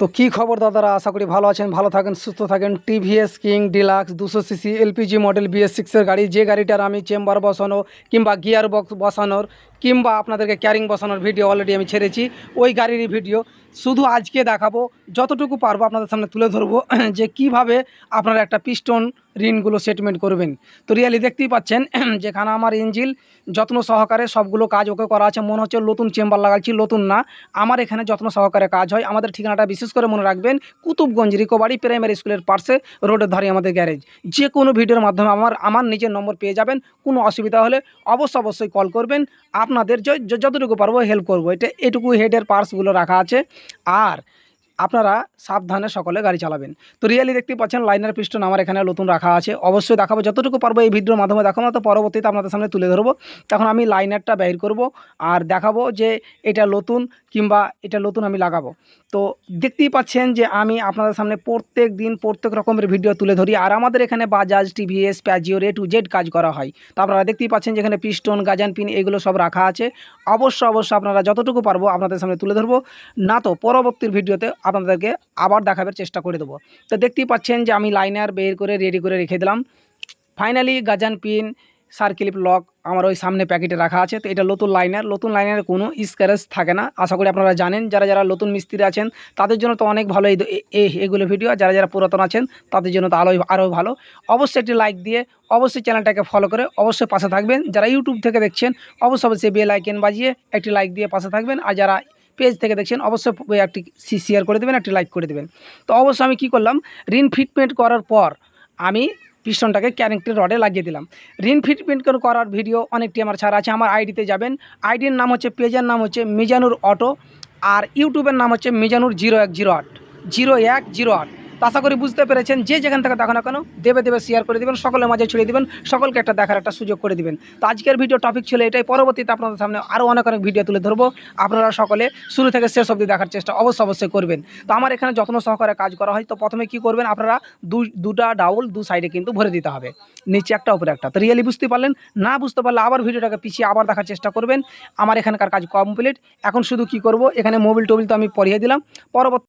তো কি খবর দাদারা, আশা করি ভালো আছেন, ভালো থাকেন, সুস্থ থাকেন। TVS king deluxe 200 CC LPG model BS6-এর গাড়ি, যে গাড়িটার আমি চেম্বার বসানো কিংবা গিয়ার বক্স বসানোর কিংবা আপনাদেরকে ক্যারিং বসানোর ভিডিও অলরেডি আমি ছেড়েছি। ওই গাড়িরই ভিডিও শুধু আজকে দেখাবো, যতটুকু পারবো আপনাদের সামনে তুলে ধরবো যে কিভাবে আপনারা একটা পিস্টন রিনগুলো সেটমেন্ট করবেন। তো রিয়ালি দেখতেই পাচ্ছেন যেখানে আমার ইঞ্জিল যত্ন সহকারে সবগুলো কাজ ওকে করা আছে, মনে হচ্ছে নতুন চেম্বার লাগাচ্ছি। নতুন না, আমার এখানে যত্ন সহকারে কাজ হয়। আমাদের ঠিকানাটা বিশেষ করে মনে রাখবেন, কুতুবগঞ্জ রিকোবাড়ি প্রাইমারি স্কুলের পাশে, রোডের ধারে আমাদের গ্যারেজ। যে কোনো ভিডিওর মাধ্যমে আমার নিজের নম্বর পেয়ে যাবেন। কোনো অসুবিধা হলে অবশ্যই কল করবেন, আপনাদের যতটুকু পারবো হেল্প করবো। এটুকু হেডের পার্টসগুলো রাখা আছে। আর আপনারা সাবধানে সকলে গাড়ি চালাবেন। তো রিয়েলি দেখতে পাচ্ছেন লাইনার পিস্টন আমার এখানে নতুন রাখা আছে। অবশ্যই দেখাবো, যতটুকু পারবো এই ভিডিওর মাধ্যমে দেখাবো, তো পরবর্তীতে আপনাদের সামনে তুলে ধরবো। তখন আমি লাইনারটা বের করব আর দেখাবো যে এটা নতুন কিংবা এটা নতুন আমি লাগাবো। তো দেখতেই পাচ্ছেন যে আমি আপনাদের সামনে প্রত্যেক দিন প্রত্যেক রকমের ভিডিও তুলে ধরি। আর আমাদের এখানে বাজাজ, টিভিএস, প্যাজিওর A to Z কাজ করা হয়। তো আপনারা দেখতেই পাচ্ছেন যেখানে পিস্টন, গাজান পিন এগুলো সব রাখা আছে। অবশ্যই আপনারা যতটুকু পারবো আপনাদের সামনে তুলে ধরবো, না তো পরবর্তী ভিডিওতে আপনাদেরকে আবার দেখাবার চেষ্টা করে দেবো। তো দেখতেই পাচ্ছেন যে আমি লাইনার বের করে রেডি করে রেখে দিলাম। ফাইনালি গাজান পিন, সার্কিলিপ লক আমার ওই সামনে প্যাকেটে রাখা আছে। তো এটা নতুন লাইনারের কোনো স্ক্র্যাচ থাকে না, আশা করি আপনারা জানেন। যারা নতুন মিস্ত্রি আছেন তাদের জন্য তো অনেক ভালো এগুলো ভিডিও। যারা পুরাতন আছেন তাদের জন্য তো আরও ভালো। অবশ্যই একটি লাইক দিয়ে অবশ্যই চ্যানেলটাকে ফলো করে অবশ্যই পাশে থাকবেন। যারা ইউটিউব থেকে দেখছেন অবশ্যই বেল আইকন বাজিয়ে একটি লাইক দিয়ে পাশে থাকবেন। আর যারা পেজ থেকে দেখছেন অবশ্যই একটি শেয়ার করে দেবেন, একটি লাইক করে দেবেন। তো অবশ্যই আমি কি করলাম, রিন ফিটমেন্ট করার পর আমি পিস্টনটাকে ক্যারেক্টার রডে লাগিয়ে দিলাম। রিন ফিটমেন্ট করার ভিডিও অনেকটি আমার ছাড়া আছে। আমার আইডিতে যাবেন, আইডির নাম হচ্ছে, পেজের নাম হচ্ছে মিজানুর অটো, আর ইউটিউবের নাম হচ্ছে মিজানুর 0108। তো আশা করি বুঝতে পেরেছেন। যে যেখান থেকে দেখো না কেন দেবে শেয়ার করে দেবেন, সকলের মাঝে ছড়িয়ে দেবেন, সকলকে একটা দেখার একটা সুযোগ করে দিবেন। তো আজকের ভিডিও টপিক ছিল এটাই। পরবর্তীতে আপনাদের সামনে আরও অনেক ভিডিও তুলে ধরবো। আপনারা সকলে শুরু থেকে শেষ অবধি দেখার চেষ্টা অবশ্যই করবেন। তো আমার এখানে যত্ন সহকারে কাজ করা হয়। তো প্রথমে কি করবেন, আপনারা দুটা ডাউল দু সাইডে কিন্তু ভরে দিতে হবে, নিচে একটা উপরে একটা। তো রিয়েলি বুঝতে পারলেন, না বুঝতে পারলে আবার ভিডিওটাকে পিছিয়ে আবার দেখার চেষ্টা করবেন। আমার এখানকার কাজ কমপ্লিট। এখন শুধু কি করব, এখানে মোবিল টোবিল তো আমি পরিয়ে দিলাম। পরবর্তী